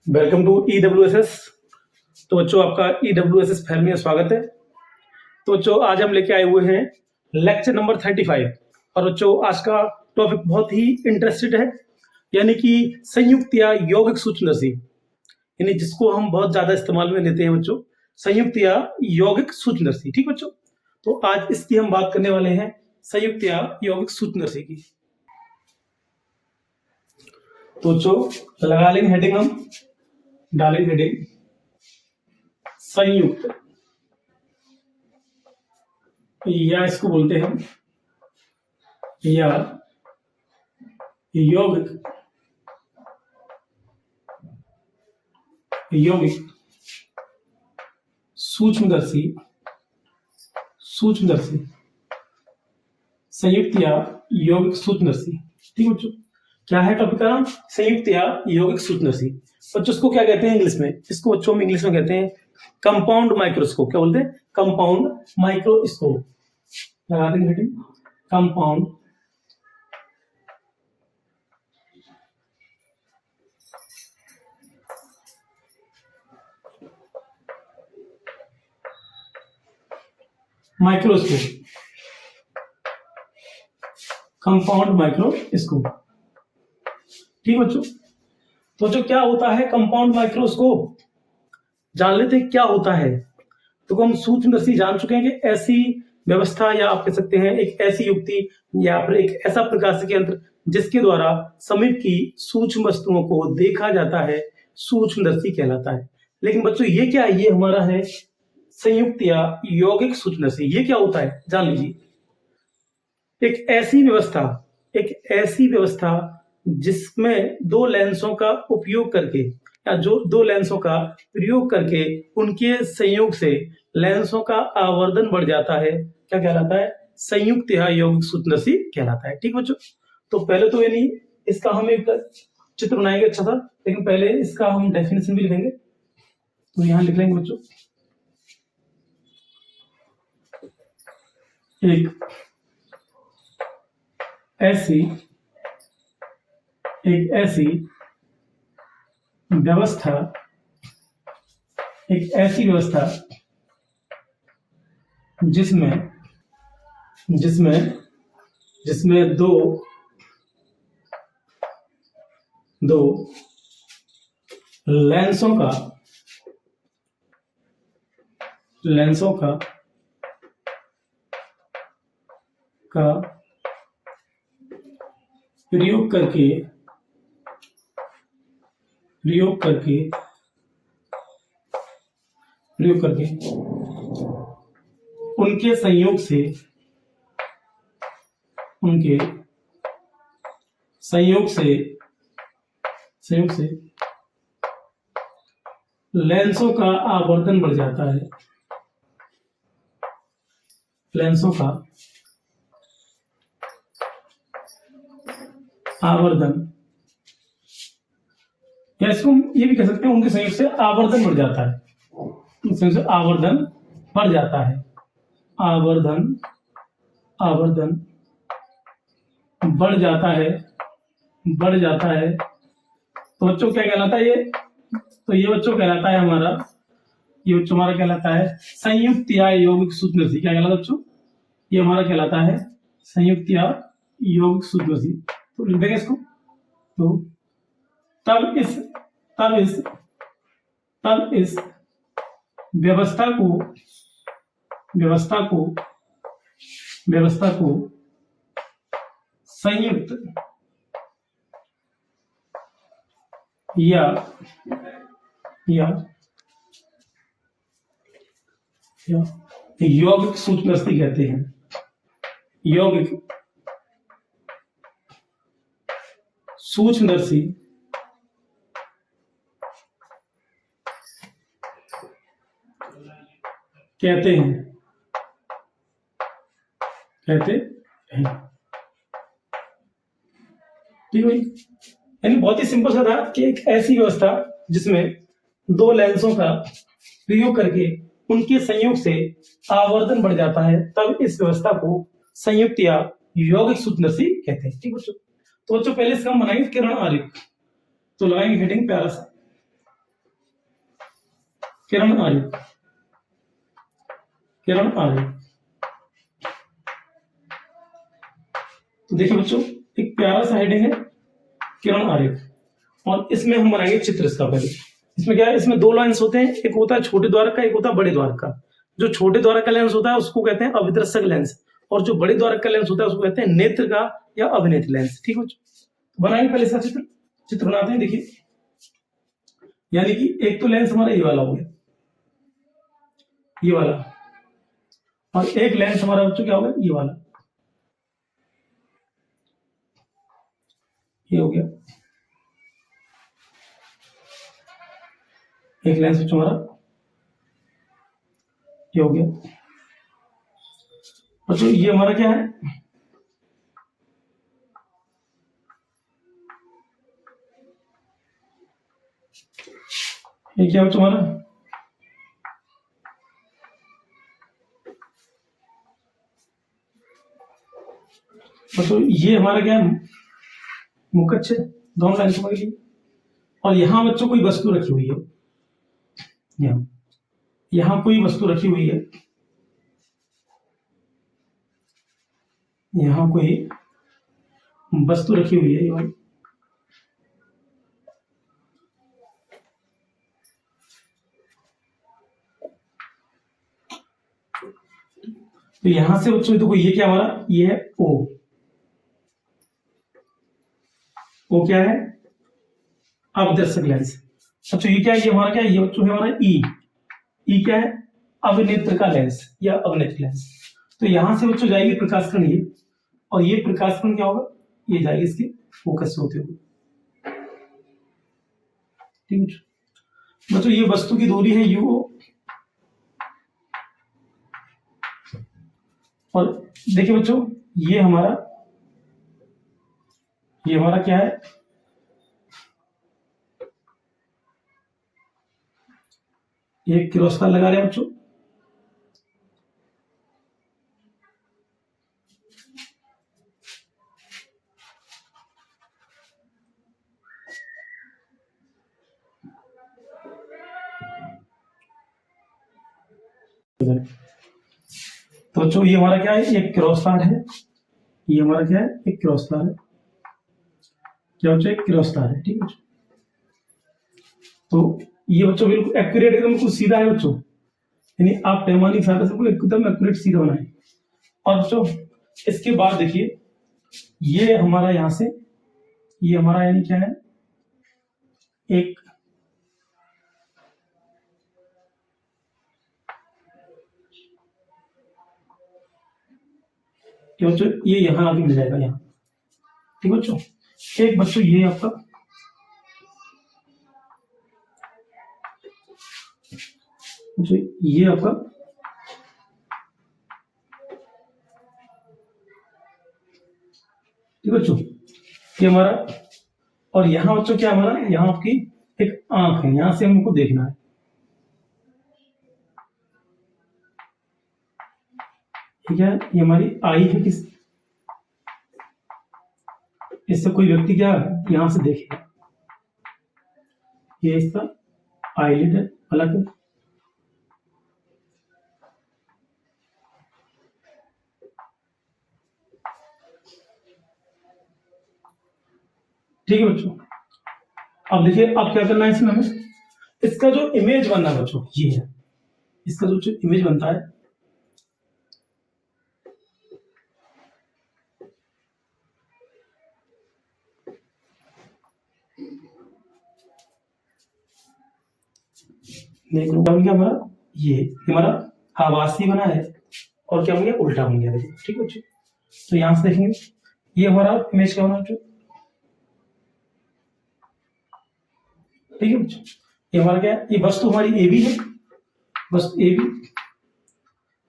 Welcome to EWSS। तो बच्चों आपका EWSS फाइल में स्वागत है। तो बच्चों आज हम लेके आए हुए हैं लेक्चर नंबर 35 और बच्चों आज का टॉपिक बहुत ही इंटरेस्टेड है, यानी कि संयुक्त या यौगिक सूक्ष्मदर्शी, यानी जिसको हम बहुत ज्यादा इस्तेमाल में लेते हैं बच्चों, संयुक्त या यौगिक सूक्ष्मदर्शी। ठीक बच्चों, तो आज इसकी हम बात करने वाले हैं, संयुक्त या यौगिक सूक्ष्मदर्शी की। तो बच्चों लगा लेंगे हेडिंग, हम डालेंगे हेडिंग संयुक्त, या इसको बोलते हैं हम या यौगिक सूक्ष्मदर्शी संयुक्त या यौगिक सूक्ष्मदर्शी। ठीक बच्चों, क्या है टॉपिक का नाम? संयुक्त या यौगिक सूक्ष्मदर्शी। बच्चों इसको क्या कहते हैं इंग्लिश में? इसको बच्चों हम इंग्लिश में कहते हैं कंपाउंड माइक्रोस्कोप। क्या बोलते हैं? Compound microscope. लगा देंगे heading compound microscope, compound microscope. ठीक बच्चों, तो जो क्या होता है कंपाउंड माइक्रोस्कोप, जान लेते हैं क्या होता है। तो हम सूक्ष्मदर्शी जान चुके हैं कि ऐसी व्यवस्था, या आप कह सकते हैं एक ऐसी युक्ति या फिर एक ऐसा प्रकाशिकी यंत्र जिसके द्वारा समीप की सूक्ष्म वस्तुओं को देखा जाता है, सूक्ष्मदर्शी कहलाता है। लेकिन बच्चों ये क्या है? ये हमारा है संयुक्त या यौगिक सूक्ष्मदर्शी। ये क्या होता है जान लीजिए। एक ऐसी व्यवस्था जिसमें दो लेंसों का उपयोग करके, या जो दो लेंसों का प्रयोग करके उनके संयोग से लेंसों का आवर्धन बढ़ जाता है, क्या कहलाता है? संयुक्त या यौगिक सूक्ष्मदर्शी कहलाता है। ठीक बच्चों, तो पहले तो यानी इसका हम एक चित्र बनाएंगे अच्छा सा, लेकिन पहले इसका हम डेफिनेशन भी लिखेंगे। तो यहां लिख लेंगे बच्चों, एक ऐसी व्यवस्था जिसमें दो लेंसों का प्रयोग करके उनके संयोग से लेंसों का आवर्धन बढ़ जाता है। लेंसों का आवर्धन, या इसको हम ये भी कह सकते हैं उनके संयोग से आवर्धन बढ़ जाता है। उनके से आवर्धन बढ़ जाता है, आवर्धन बढ़ जाता है। तो बच्चों क्या कहलाता है ये? तो ये बच्चों कहलाता है हमारा, कहलाता है संयुक्त या यौगिक सूक्ष्मदर्शी। क्या कहलाता है बच्चों? ये हमारा कहलाता है संयुक्त या यौगिक सूक्ष्मदर्शी। तो लिख देंगे इसको। तो तब इस व्यवस्था को संयुक्त या यौगिक सूक्ष्मदर्शी कहते हैं। यौगिक सूक्ष्मदर्शी कहते हैं। ठीक है, यानी बहुत ही सिंपल सा था कि एक ऐसी व्यवस्था जिसमें दो लेंसों का प्रयोग करके उनके संयोग से आवर्धन बढ़ जाता है, तब इस व्यवस्था को संयुक्त या यौगिक सूक्ष्मदर्शी कहते हैं। ठीक बच्चों, तो बच्चों पहले इसका हम बनाएंगे किरण आरेख। तो लगाएंगे हेडिंग प्यारा सा किरण आरेख, किरण आरेख। तो देखिए बच्चों, एक प्यारा सा हेडिंग है किरण आरेख, और इसमें हम बनाएंगे चित्र इसका। पहले इसमें क्या है, इसमें दो लेंस होते हैं, एक होता है छोटे द्वारक का, एक होता है बड़े द्वारक का। जो छोटे द्वारक का लेंस होता है उसको कहते हैं अभिदर्शक लेंस, और जो बड़े द्वारक का लेंस होता है उसको कहते हैं नेत्र का या अभिनेत्र लेंस। ठीक है, बनाएंगे पहले इसका चित्र। चित्र बनाते हैं। देखिए, यानी कि एक तो लेंस हमारा ये वाला हो गया, ये वाला, और एक लेंस हमारा बच्चों क्या होगा, ये वाला, ये हो गया एक लेंस बच्चों हमारा, ये हो गया बच्चों। ये हमारा क्या है, ये क्या बच्चों हमारा, बच्चों ये हमारा क्या है, मुकच्छ, दोनों लाइन समझ लीजिए। और यहां बच्चों कोई वस्तु रखी हुई है, यहां कोई वस्तु रखी हुई है, यहां कोई वस्तु रखी हुई है, ये वाली। तो यहां से बच्चों देखो, ये क्या हमारा, ये है ओ, ओ क्या है, अवदर्शक लेंस। अच्छा ये क्या है, ये हमारा क्या है, ये बच्चों है हमारा ई, ई क्या है, अभिनेत्र का लेंस या अभिनेत्र लेंस। तो यहां से बच्चों जाएगी प्रकाशकण ये, और ये प्रकाशकण क्या होगा, ये जाएगी इसके फोकस से होते हुए। ठीक है बच्चों, ये वस्तु की दूरी है यू, और देखिए बच्चों, ये हमारा क्या है, ये क्रॉस तार लगा रहे हैं बच्चों। तो बच्चों ये हमारा क्या है, एक क्रॉस तार है, ये हमारा क्या है, एक क्रॉस तार है, क्या बच्चों, एक क्रॉस तार है। ठीक है, तो ये बच्चों बिल्कुल एक्यूरेट, एकदम बिल्कुल सीधा है बच्चों, यानी आप पैमाने की सहायता से बिल्कुल एकदम एक्यूरेट सीधा बनाए। और बच्चों इसके बाद देखिए, ये हमारा यहां से, ये हमारा यानी क्या है, एक बच्चों, ये यहां आगे मिल जाएगा यहाँ। ठीक बच्चों, एक बच्चों ये आपका, बच्चों ये आपका, ठीक बच्चों, ये हमारा, और यहां बच्चों क्या हमारा, यहां आपकी एक आंख है, यहां से हमको देखना है। ठीक है, ये हमारी आई है, किस, इससे कोई व्यक्ति क्या यहां से देखेगा, ये इसका आईलिड है, पलक है। ठीक है बच्चों, अब देखिए अब क्या करना है इसमें हमें, इसका जो इमेज बनना है बच्चों, ये है, इसका जो इमेज बनता है, बन गया हमारा, ये हमारा आवासी बना है, और क्या बन गया, उल्टा बन गया। देखिए ठीक है बच्चों, तो यहां से देखेंगे, ये हमारा इमेज क्या बना बच्चों, ठीक है बच्चों, ये हमारा क्या है, ये वस्तु हमारी ए बी है, वस्तु ए बी,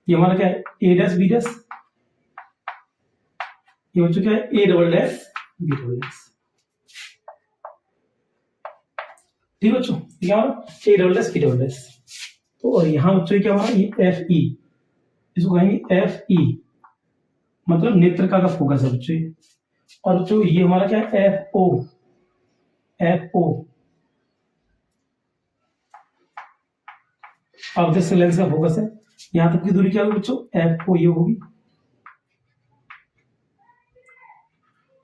ये हमारा क्या है, ए डैश बी डैश, ये बच्चों क्या है, A double dash B double dash. ठीक है बच्चों, क्या हमारा A double dash B double dash. तो और यहां बच्चों क्या हमारा, ये एफ ई, इसको कहेंगे एफ ई, मतलब नेत्रका का फोकस है बच्चों ये। और बच्चों ये हमारा क्या है, एफ ओ, एफ ओ, अवदृश्य लेंस का फोकस है। यहां तक की दूरी क्या होगी बच्चों, एफ को ये होगी।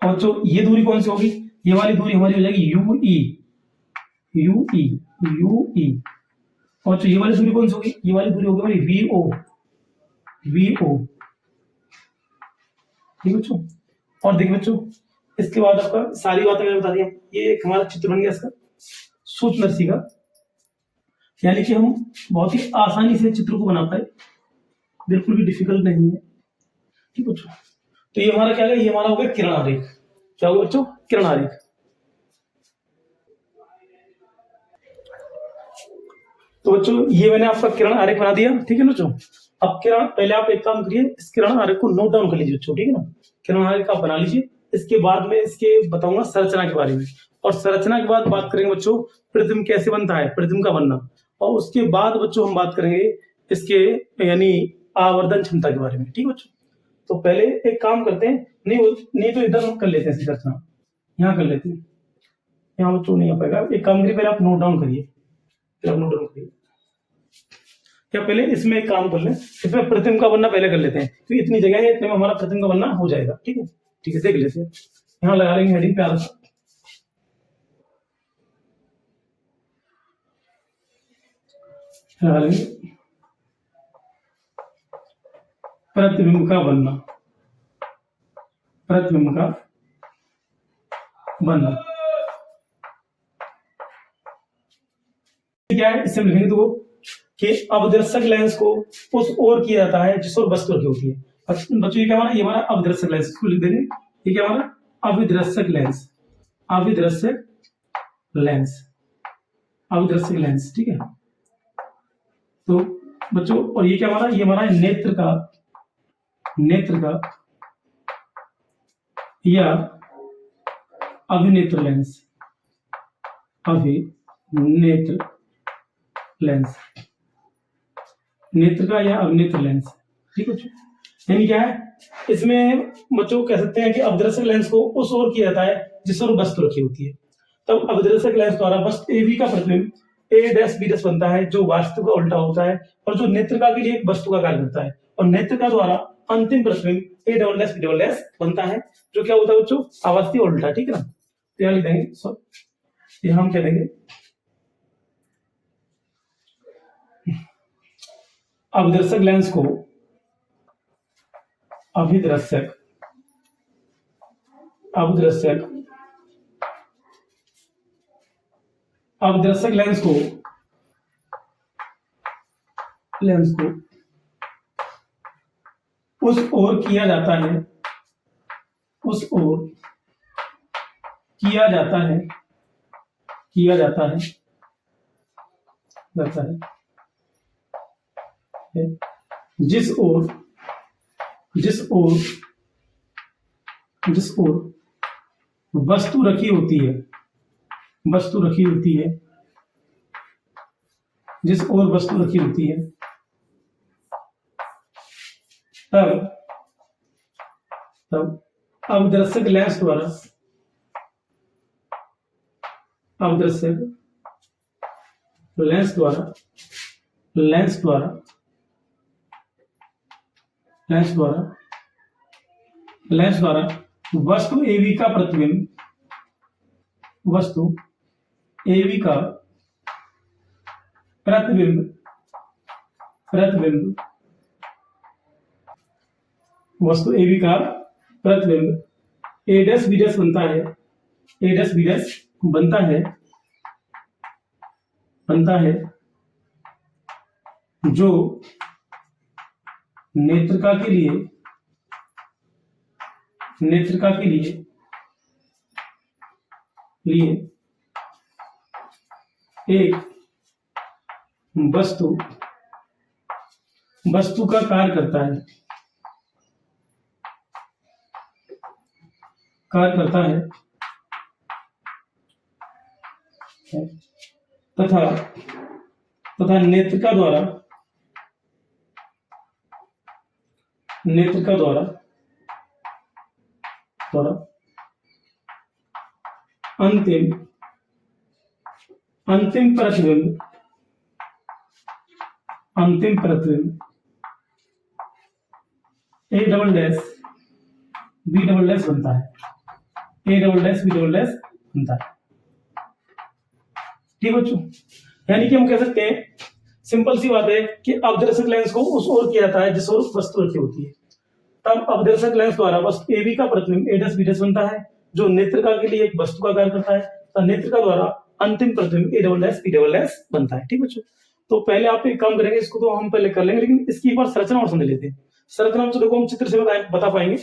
और जो ये दूरी कौन सी होगी, ये वाली दूरी हमारी हो जाएगी you E, you E, you ई। और जो ये वाली दूरी कौन सी होगी, ये वाली दूरी होगी हमारी वी ओ, वी ओ। ठीक बच्चों। और देखिए बच्चों, इसके बाद आपका सारी बातें मैंने बता दी। ये एक हमारा चित्र बन गया इसका सूत्रदर्शी का, यानी कि हम बहुत ही आसानी से चित्र को बना पाए, बिल्कुल भी डिफिकल्ट नहीं है। ठीक बच्चों। तो ये हमारा क्या है, ये हमारा हो गया किरण आरेख। क्या होगा बच्चों, किरण आरेख। तो बच्चों ये मैंने आपका किरण आरेख बना दिया। ठीक है ना बच्चों। अब किरण, पहले आप एक काम करिए, इस किरण आरेख को नोट डाउन कर लीजिए बच्चों। ठीक है ना, किरण आरेख आप बना लीजिए। इसके बाद में इसके बताऊंगा संरचना के बारे में, और संरचना के बाद बात करेंगे बच्चों प्रतिबिंब कैसे बनता है, प्रतिबिंब का बनना। और उसके बाद बच्चों हम बात करेंगे इसके यानी आवर्धन क्षमता के बारे में। ठीक है बच्चों। तो पहले एक काम करते हैं, नहीं तो इधर हम कर लेते हैं संरचना, यहाँ कर लेते हैं। यहाँ बच्चों नहीं आ पाएगा। एक काम करिए, पहले आप नोट डाउन करिए, फिर आप नोट डाउन करिए। क्या पहले इसमें एक काम कर लें, इसमें प्रतिबिंब का बनना पहले कर लेते हैं, तो इतनी जगह है, इतने में हमारा प्रतिबिंब का बनना हो जाएगा। ठीक है, ठीक है, देख लेते हैं। यहाँ लगा लेंगे हेडिंग प्यारा सा, लगा लेंगे प्रतिबिंब का बनना, प्रतिबिंब का बनना क्या है, इससे हम लिखेंगे तो कि अवदर्शक लेंस को उस ओर किया जाता है जिस ओर वस्तु रखी होती है। बच्चों ये क्या हमारा, ये हमारा अवदर्शक लेंस, इसको लिख देंगे। ये क्या हमारा अविदृश्यक लेंस, अविदृश्यक लेंस, अविदृश्यक लेंस। ठीक है। तो बच्चों, और ये क्या हमारा, ये हमारा नेत्र का, नेत्र का या अभिनेत्र लेंस, अभिनेत्र लेंस, नेत्र का या अभिनेत्र लेंस। ठीक है। यानी क्या है, इसमें बच्चों कह सकते हैं कि अवदर्शक लेंस को उस ओर किया जाता है जिस ओर वस्तु रखी होती है। तब अवदर्शक लेंस द्वारा वस्तु एबी का प्रतिबिंब ए डैश बी डैश बनता है, जो वास्तु का उल्टा होता है, और जो नेत्रिका के लिए एक वस्तु का कार्य करता है। और नेत्रिका द्वारा अंतिम प्रतिबिंब A double dash B double dash बनता है, जो क्या होता है बच्चों, आवर्ती उल्टा। ठीक है ना। तो यहाँ लिख देंगे, ये हम कह देंगे अवदर्शक लेंस को, अभिदर्शक, अवदर्शक, अवदर्शक लेंस को, लेंस को उस ओर किया जाता है, उस ओर किया जाता है, किया जाता है, जाता है जिस ओर, जिस ओर, जिस ओर वस्तु रखी होती है, वस्तु रखी होती है, जिस ओर वस्तु रखी होती है, तब तब अवदर्शक लेंस द्वारा, अवदर्शक लेंस द्वारा, लेंस द्वारा, लेंस द्वारा, लेंस द्वारा वस्तु एबी का प्रतिबिंब, वस्तु एबी का प्रतिबिंब, प्रतिबिंब, वस्तु एबी का प्रतिबिंब ए डैश बी डैश बनता है, ए डैश बी डैश बनता है, बनता है, जो नेत्रिका के लिए, नेत्रिका के लिए एक वस्तु, वस्तु का कार्य करता है, कार्य करता है, तथा तथा नेत्रिका द्वारा, नेत्रिका द्वारा द्वारा अंतिम, अंतिम प्रतिबिंब, अंतिम प्रतिबिंब A double dash B double dash बनता है, A double dash B double dash बनता है। ठीक बच्चों, यानी कि हम कह सकते हैं सिंपल सी बात है कि अपदर्शक लेंस को उस ओर किया जाता है जिस ओर वस्तु रखी होती है, तब अपदर्शक लेंस द्वारा वस्तु ए बी का प्रतिबिंब ए डैश बी डैश बनता है, जो नेत्रिका के लिए एक वस्तु का कार्य करता है, तो नेत्रिका द्वारा अंतिम प्रतिबिंब A double dash B double dash बनता है। ठीक बच्चों, तो पहले आप एक काम करेंगे, इसको तो हम पहले कर लेंगे, लेकिन इसकी एक बार संरचना और समझ लेते हैं। संरचना हम देखो हम चित्र से बता पाएंगे।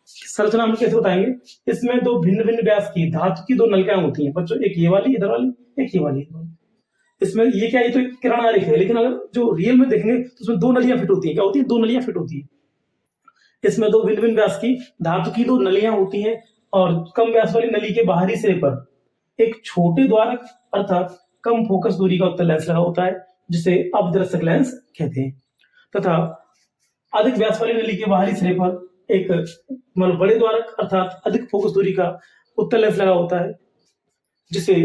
संरचना हम कैसे बताएंगे, इसमें दो भिन्न भिन्न व्यास की धातु की दो नलिकाएं होती हैं बच्चों, एक ये वाली इधर वाली, एक ये वाली। इसमें ये क्या, ये तो किरण आरेख है, लेकिन अगर जो रियल में देखेंगे तो उसमें दो नलियां फिट होती है। क्या होती है? दो नलियां फिट होती है। इसमें दो भिन्न भिन्न व्यास की धातु की दो नलियां होती हैं, और कम व्यास वाली नली के बाहरी सिरे पर एक छोटे द्वारक अर्थात कम फोकस दूरी का उत्तल लेंस लगा होता है, जिसे अपदर्शक लेंस कहते हैं, तथा अधिक व्यास वाली नली के बाहरी सिरे पर एक मतलब बड़े द्वारक अर्थात अधिक फोकस दूरी का उत्तल लेंस लगा होता है, जिसे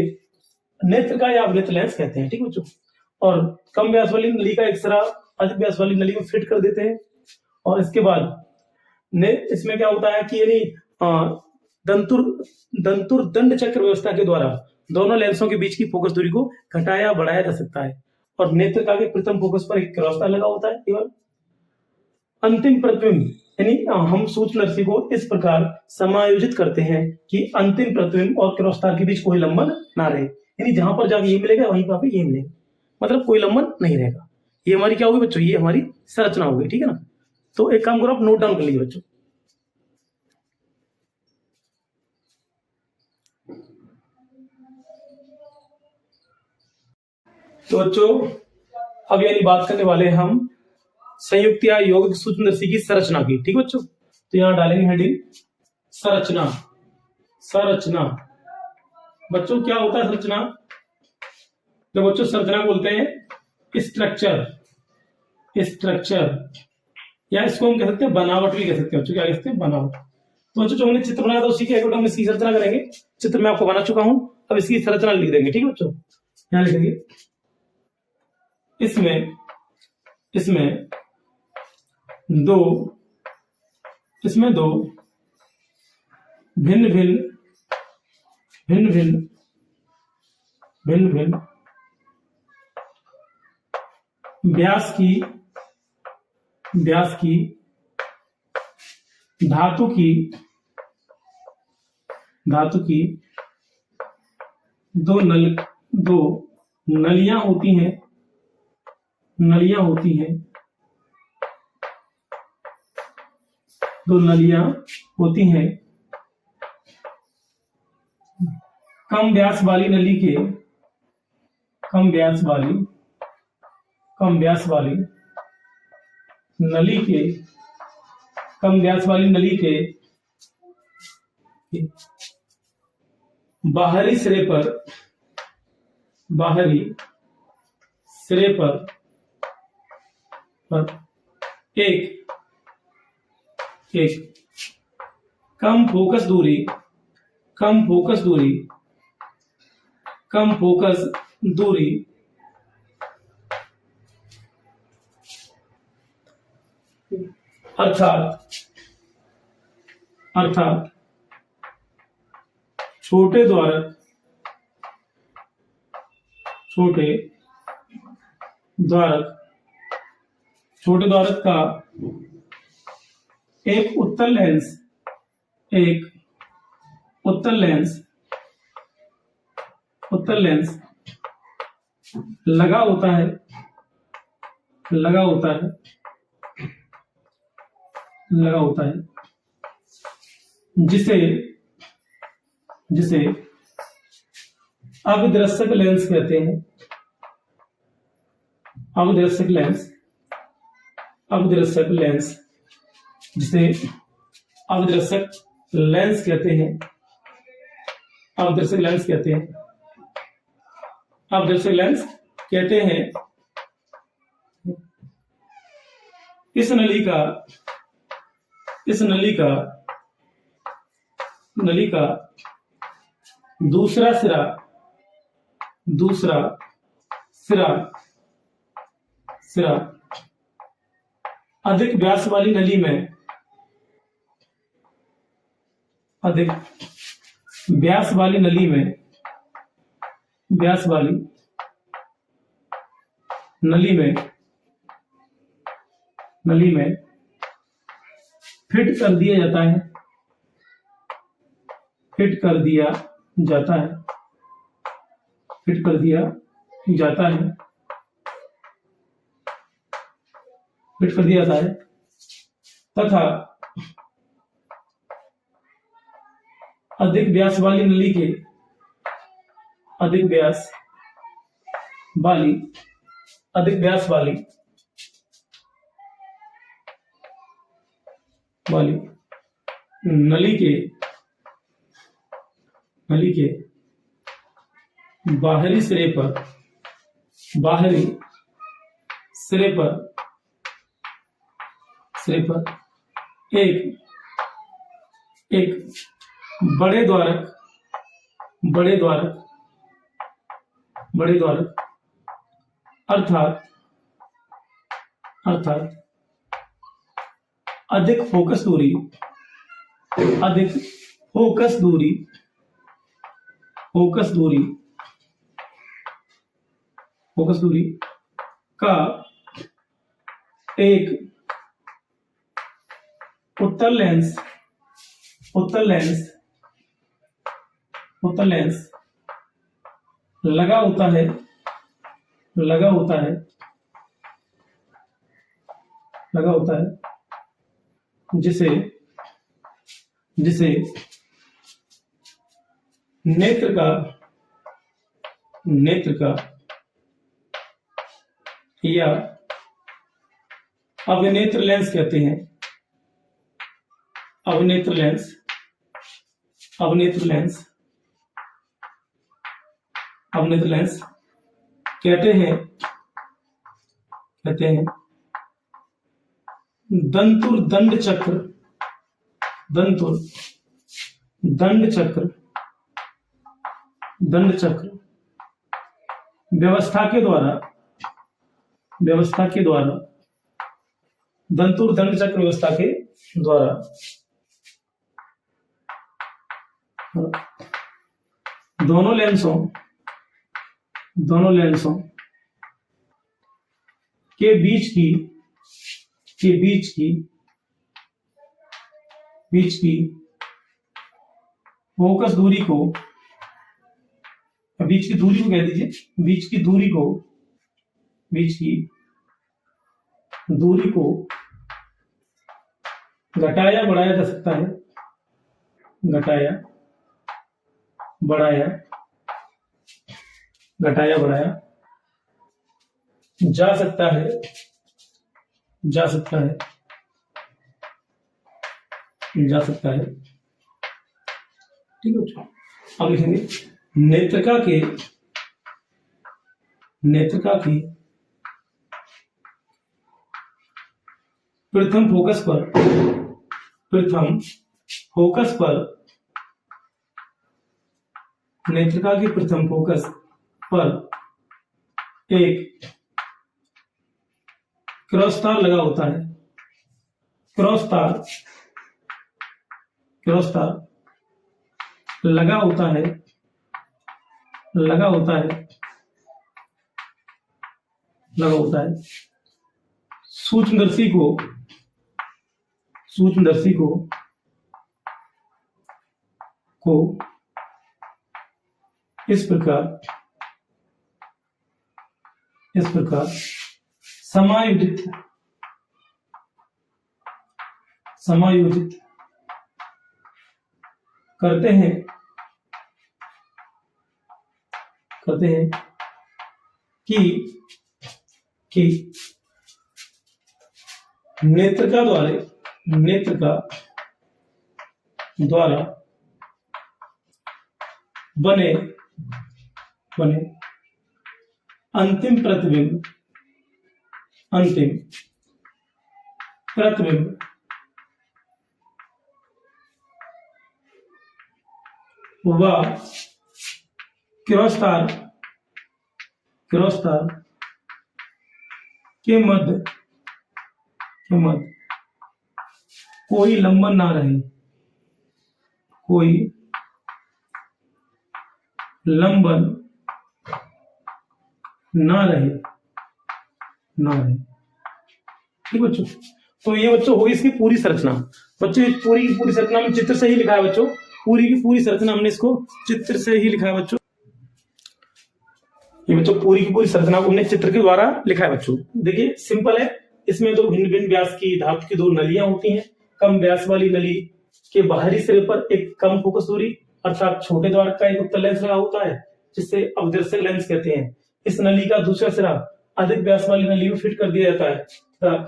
नेत्रिका या अवनेत्र लेंस कहते हैं। ठीक बच्चों, और कम व्यास वाली नली का एक सिरा अधिक व्यास वाली नली में फिट कर देते हैं, और इसके बाद इसमें क्या होता है कि यानी दंतुर दंड चक्र व्यवस्था के द्वारा दोनों लेंसों के बीच की फोकस दूरी को घटाया बढ़ाया जा सकता है, और नेत्रिका के प्रथम फोकस पर एक क्रॉस तार लगा होता है केवल। अंतिम प्रतिबिंब यानी हम सूक्ष्मदर्शी को इस प्रकार समायोजित करते हैं कि अंतिम प्रतिबिंब और क्रॉस तार के बीच कोई लंबन ना रहे, यानी जहां पर जाके ये मिलेगा वहीं पर ये मिलेगा, मतलब कोई लंबन नहीं रहेगा। ये हमारी क्या होगी बच्चों, ये हमारी संरचना होगी। ठीक है ना, तो एक काम करो आप नोट डाउन कर लीजिए बच्चों। तो बच्चों अब यानी बात करने वाले हैं हम संयुक्त या यौगिक सूक्ष्मदर्शी की संरचना की। ठीक बच्चों, तो यहां डालेंगे हेडिंग संरचना। संरचना बच्चों क्या होता है संरचना? तो बच्चों संरचना बोलते हैं स्ट्रक्चर, स्ट्रक्चर, या इसको हम कह सकते हैं बनावट भी कह सकते हैं बच्चों। क्या कहते हैं? बनावट। तो बच्चों जो हमने चित्र बनाया था उसी के अकॉर्डिंग हम इसकी संरचना करेंगे। चित्र मैं आपको बना चुका हूं, अब इसकी संरचना लिख देंगे। ठीक है बच्चों, यहां लिखेंगे इसमें दो भिन्न भिन्न व्यास की धातु की दो नलियां होती हैं, दो नलियां होती हैं। कम व्यास वाली नली के कम व्यास वाली नली के बाहरी सिरे पर एक कम फोकस दूरी अर्थात छोटे द्वारक का एक उत्तल लेंस लगा होता है जिसे अविदर्शक लेंस कहते हैं। अविदर्शक लेंस जिसे अविदर्शक लेंस कहते हैं। अविदर्शक लेंस कहते हैं। इस नली का दूसरा सिरा अधिक व्यास वाली नली में, अधिक व्यास वाली नली में, व्यास वाली नली में, नली में फिट कर दिया जाता है, फिट कर दिया जाता है, फिट कर दिया जाता है, फिट कर दिया जाता है तथा अधिक व्यास वाली नली के, अधिक व्यास वाली, अधिक व्यास वाली वाली नली के, नली के बाहरी सिरे पर, बाहरी सिरे पर, सिरे पर एक बड़े द्वारक, बड़े द्वारक, बड़े द्वारक अर्थात, अर्थात अधिक फोकस दूरी, अधिक फोकस दूरी, फोकस दूरी, फोकस दूरी का एक उत्तर लेंस, उत्तर लेंस, उत्तर लेंस लगा होता है, लगा होता है, लगा होता है जिसे, जिसे नेत्र का, नेत्र का या अभिनेत्र लेंस कहते हैं, अभिनेत्र लेंस, अभिनेत्र लेंस, अभिनेत्र लेंस कहते हैं, कहते हैं। दंतुर दंड चक्र, दंतुर दंड चक्र, दंड चक्र व्यवस्था के द्वारा, व्यवस्था के द्वारा, दंतुर दंड चक्र व्यवस्था के द्वारा दोनों लेंसों, दोनों लेंसों के बीच की, के बीच की, बीच की फोकस दूरी को, बीच की दूरी को कह दीजिए, बीच की दूरी को, बीच की दूरी को घटाया बढ़ाया जा सकता है, घटाया बढ़ाया, घटाया बढ़ाया जा सकता है, जा सकता है, जा सकता है। ठीक है, अब लिखेंगे नेत्रिका के, नेत्रिका की प्रथम फोकस पर, प्रथम फोकस पर, नेत्रिका की प्रथम फोकस पर एक क्रॉस तार लगा होता है, क्रॉस तार, क्रॉस तार लगा होता है, लगा होता है, लगा होता है। सूक्ष्मदर्शी को, सूक्ष्मदर्शी को इस प्रकार, इस प्रकार समायोजित, समायोजित करते हैं, करते हैं कि नेत्रिका द्वारा, नेत्रिका द्वारा बने, बने अंतिम प्रतिबिंब, अंतिम प्रतिबिंब व क्रॉस तार, क्रॉस तार के मध्य कोई लंबन ना रहे, कोई लंबन ना रहे। ठीक बच्चों, तो ये बच्चों होगी इसकी पूरी संरचना। बच्चों पूरी की पूरी संरचना में चित्र से ही लिखा है बच्चों, पूरी की पूरी संरचना हमने इसको चित्र से ही लिखा है बच्चों। ये बच्चों पूरी की पूरी संरचना को हमने चित्र के द्वारा लिखा है बच्चों। देखिए सिंपल है, इसमें दो भिन्न भिन्न व्यास की धातु की दो नलियां होती हैं। कम व्यास वाली नली के बाहरी सिरे पर एक कम फोकस दूरी अर्थात छोटे द्वार का एक उत्तल लेंस लगा होता है, जिसे अवदर्शक लेंस कहते हैं। इस नली का दूसरा सिरा अधिक व्यास वाली नली में फिट कर दिया जाता है तथा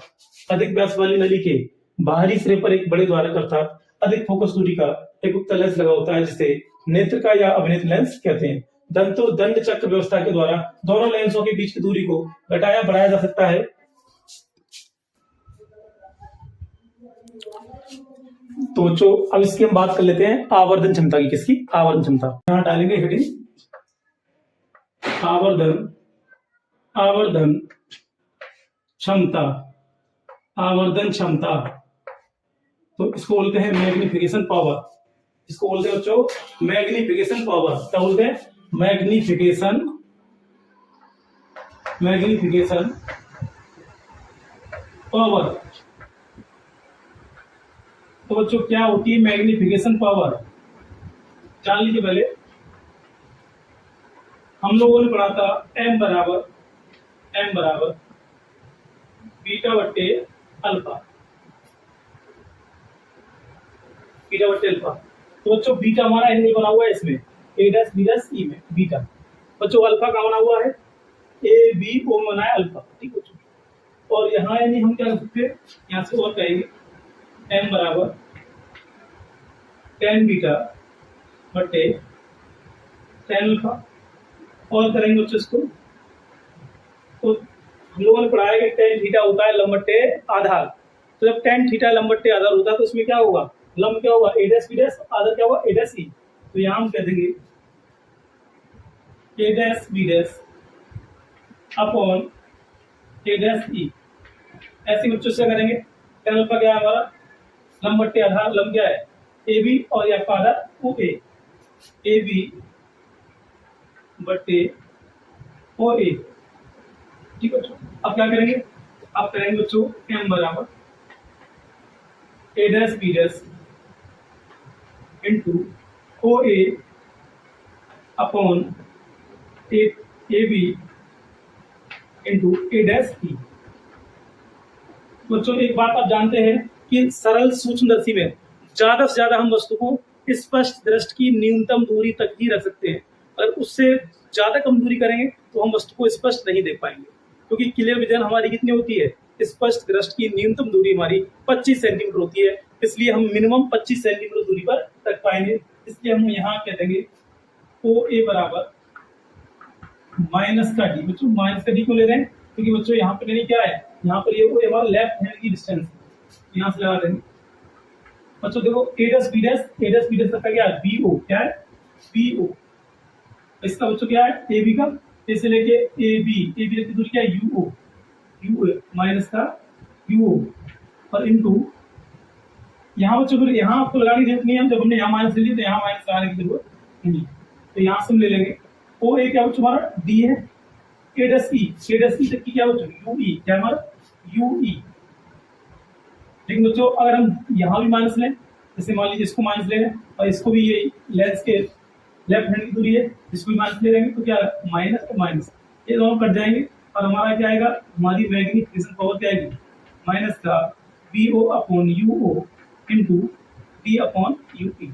अधिक व्यास वाली नली के बाहरी सिरे पर एक बड़े द्वारक अर्थात अधिक फोकस दूरी का एक उत्तल लेंस लगा होता है, जिसे नेत्र का या अभिनेत्र लेंस कहते हैं। दंड चक्र व्यवस्था के द्वारा दोनों लेंसों के बीच की दूरी को घटाया बढ़ाया जा सकता है। तो बच्चों अब इसकी हम बात कर लेते हैं आवर्धन क्षमता की। किसकी? आवर्धन क्षमता। यहां डालेंगे हेडिंग आवर्धन क्षमता। तो इसको बोलते हैं मैग्निफिकेशन पावर। इसको बोलते हैं बच्चों मैग्निफिकेशन पावर। क्या बोलते हैं? Magnification power. तो बच्चों क्या होती है मैग्निफिकेशन पावर? जान लीजिए पहले। हम लोगों ने पढ़ा था m बराबर बीटा बट्टे अल्फा। तो बच्चों बीटा हमारा एंगल बना हुआ है इसमें a dash b dash e में बीटा। बच्चों अल्फा का बना हुआ है a b o में बना है अल्फा। ठीक बच्चों, और यहाँ यानी हम क्या कर सकते हैं, यहाँ से और कहेंगे m बराबर tan बीटा बट्टे tan अल्फा। और करेंगे बच्चों इसको, तो हम लोगों ने पढ़ा है कि tan थीटा होता है लंब बट्टे आधार। तो जब tan थीटा लंब बट्टे आधार होता है तो उसमें क्या होगा, लंब क्या होगा a डैश b डैश, आधार क्या होगा a डैश e। तो यहाँ हम कह देंगे a dash b dash upon a dash e। ऐसे बच्चों से करेंगे। tan अल्फा क्या है हमारा, लंब बट्टे आधार, लंब क्या है a b और ये आपका आधार o a b बट्टे ओ ए। ठीक है बच्चों, अब क्या करेंगे, अब करेंगे बच्चों m बराबर a dash b dash into O A upon A B into A dash E. बच्चों एक बात आप जानते हैं कि सरल सूक्ष्मदर्शी में ज्यादा से ज्यादा हम वस्तु को स्पष्ट दृष्टि की न्यूनतम दूरी तक ही रख सकते हैं। अगर उससे ज्यादा कम दूरी करेंगे तो हम वस्तु को स्पष्ट नहीं देख पाएंगे, क्योंकि क्लियर विजन हमारी कितनी होती है, स्पष्ट दृष्टि की न्यूनतम दूरी हमारी 25 सेंटीमीटर होती है। इसलिए हम मिनिमम 25 सेंटीमीटर दूरी पर रख पाएंगे। इसलिए हम यहाँ कह देंगे ओ ए बराबर माइनस का डी। बच्चों माइनस का डी क्यों ले रहे हैं, क्योंकि बच्चों यहाँ पर नहीं क्या है, यहाँ पर ये वो हमारा लेफ्ट हैंड की डिस्टेंस यहाँ से लगा देंगे। बच्चों देखो ए डैश बी डैश का क्या है, बी ओ। क्या है, बी ओ। इसका बच्चों क्या है, ए बी का, इसे लेके ए बी की दूरी क्या है, यू ओ माइनस का यू ओ और इनटू यहाँ बच्चों फिर यहाँ आपको लगाने की जरूरत नहीं है। जब हमने यहाँ माइनस ले लिया तो यहाँ माइनस लगाने की जरूरत नहीं। तो यहाँ से हम ले लेंगे ओ ए क्या बच्चों हमारा डी है, ए डैश ई तक की क्या बच्चों यू ई, क्या हमारा यू ई। लेकिन बच्चों अगर हम यहाँ भी माइनस लें, जैसे मान लीजिए इसको माइनस ले लें और इसको भी ये लेंस के लेफ्ट हैंड की दूरी है, इसको भी माइनस ले लेंगे तो क्या माइनस और माइनस ये दोनों कट जाएंगे और हमारा क्या आएगा, हमारी मैग्निफिकेशन पावर क्या आएगी, माइनस का B O upon U O into D upon U E.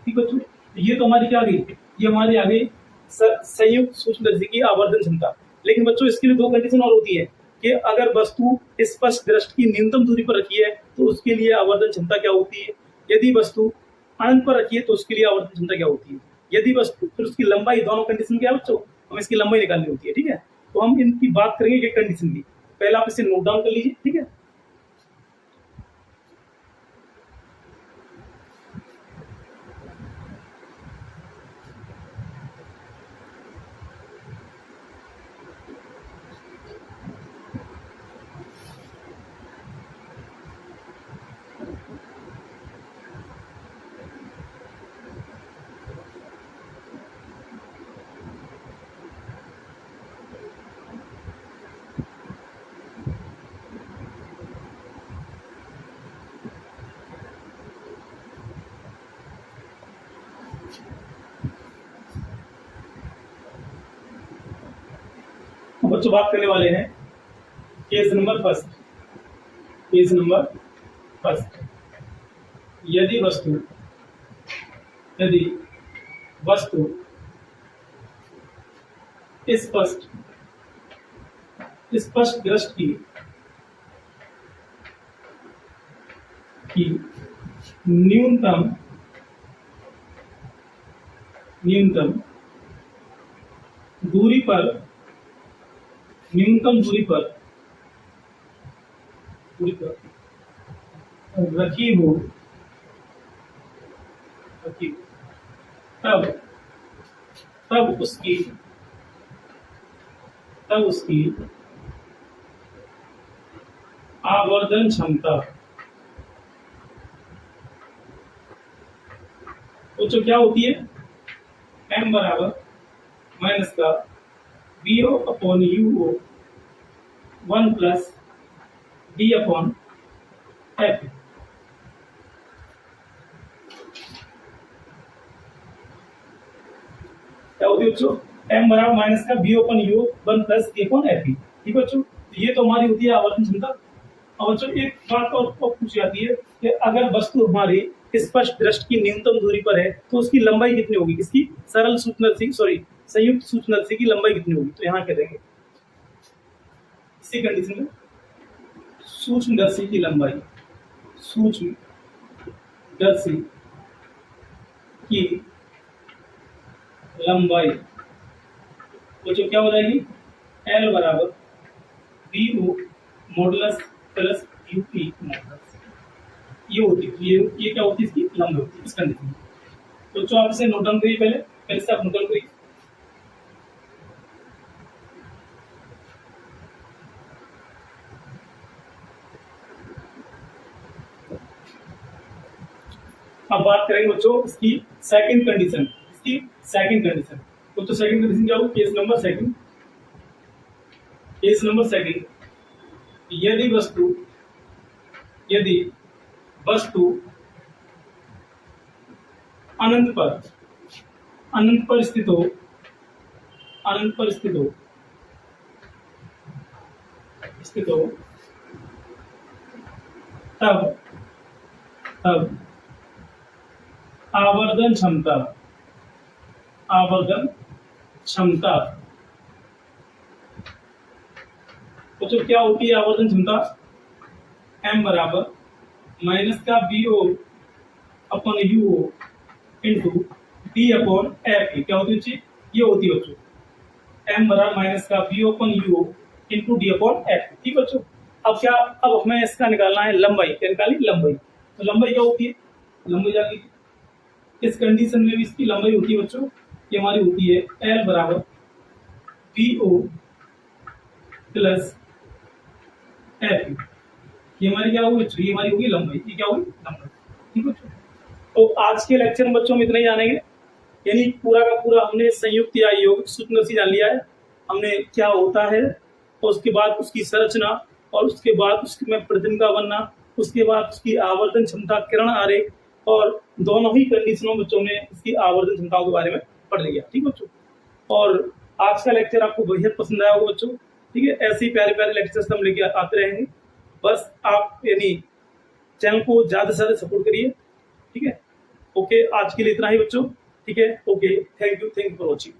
ठीक बच्चों, ये तो हमारी क्या आ गई, ये हमारी आ गई संयुक्त सूक्ष्मदर्शी की आवर्धन क्षमता। लेकिन बच्चों इसके लिए दो कंडीशन और होती है कि अगर वस्तु स्पष्ट दृष्टि की न्यूनतम दूरी पर रखी है तो उसके लिए आवर्धन क्षमता क्या होती है, यदि वस्तु अनंत पर रखी है तो उसके लिए आवर्धन क्षमता क्या होती है, यदि वस्तु फिर उसकी लंबाई, दोनों कंडीशन क्या है बच्चों, हमें इसकी लंबाई निकालनी होती है। ठीक है, तो हम इनकी बात करेंगे एक कंडीशन की, पहले आप इसे नोट डाउन कर लीजिए। ठीक है, बच्चों बात करने वाले हैं case number first. Case number first, यदि वस्तु स्पष्ट दृष्टि की न्यूनतम दूरी पर रखी हो तब उसकी आवर्धन क्षमता, तो जो क्या होती है, m बराबर माइनस का VO upon UO 1 plus D upon F। क्या होती है बच्चों, m बराबर माइनस का VO upon UO 1 plus D upon F। ठीक है बच्चों, ये तो हमारी होती है आवर्धन क्षमता। और बच्चों एक बात और पूछी जाती है कि अगर वस्तु हमारी स्पष्ट दृष्टि की न्यूनतम दूरी पर है तो उसकी लंबाई कितनी होगी, किसकी, संयुक्त सूक्ष्मदर्शी की लंबाई कितनी होगी। तो यहाँ कह देंगे इसी कंडीशन में सूक्ष्मदर्शी की लंबाई तो जो क्या हो जाएगी, L बराबर VO modulus plus UP modulus, ये होती है, ये क्या होती है, इसकी लंबाई होती है इस कंडीशन में। तो जो आप इसे नोट डाउन करिए, पहले से आप नोट डाउन करिए। अब बात करेंगे बच्चों इसकी सेकंड कंडीशन। तो सेकंड कंडीशन क्या होगी, केस नंबर सेकंड, यदि वस्तु अनंत पर स्थित हो तब आवर्धन क्षमता तो जो क्या होती है आवर्धन क्षमता, m बराबर माइनस का VO upon UO into D upon F। क्या होती है, ये होती है बच्चों m बराबर माइनस का VO upon UO into D upon F। ठीक बच्चों, अब हमें इसका निकालना है लंबाई। क्या निकाली, लंबाई। तो लंबाई क्या होती है, लंबाई जान लीजिए, इस कंडीशन में भी इसकी लंबाई होती है बच्चों, ये हमारी होती है L बराबर VO प्लस F। ये हमारी क्या होगी बच्चों, ये हमारी होगी लंबाई, ये क्या होगी, लंबाई। ठीक बच्चों, तो आज के लेक्चर में बच्चों हम इतना ही जानेंगे, यानी पूरा का पूरा हमने संयुक्त या यौगिक सूक्ष्मदर्शी जान लिया है, हमने क्या होता है, और उसके बाद उसकी संरचना, और उसके बाद उसमें प्रतिबिंब का बनना, उसके बाद उसकी आवर्धन क्षमता, किरण आरेख, और दोनों ही कंडीशनों बच्चों ने इसकी आवर्धन क्षमताओं के बारे में पढ़ लिया। ठीक बच्चों, और आज का लेक्चर आपको बेहद पसंद आया होगा बच्चों। ठीक है, ऐसे ही प्यारे प्यारे लेक्चर्स हम लेके आते रहेंगे। बस आप यानी चैनल को ज्यादा से ज्यादा सपोर्ट करिए। ठीक है, ओके, आज के लिए इतना ही बच्चों। ठीक है, okay, thank you for watching.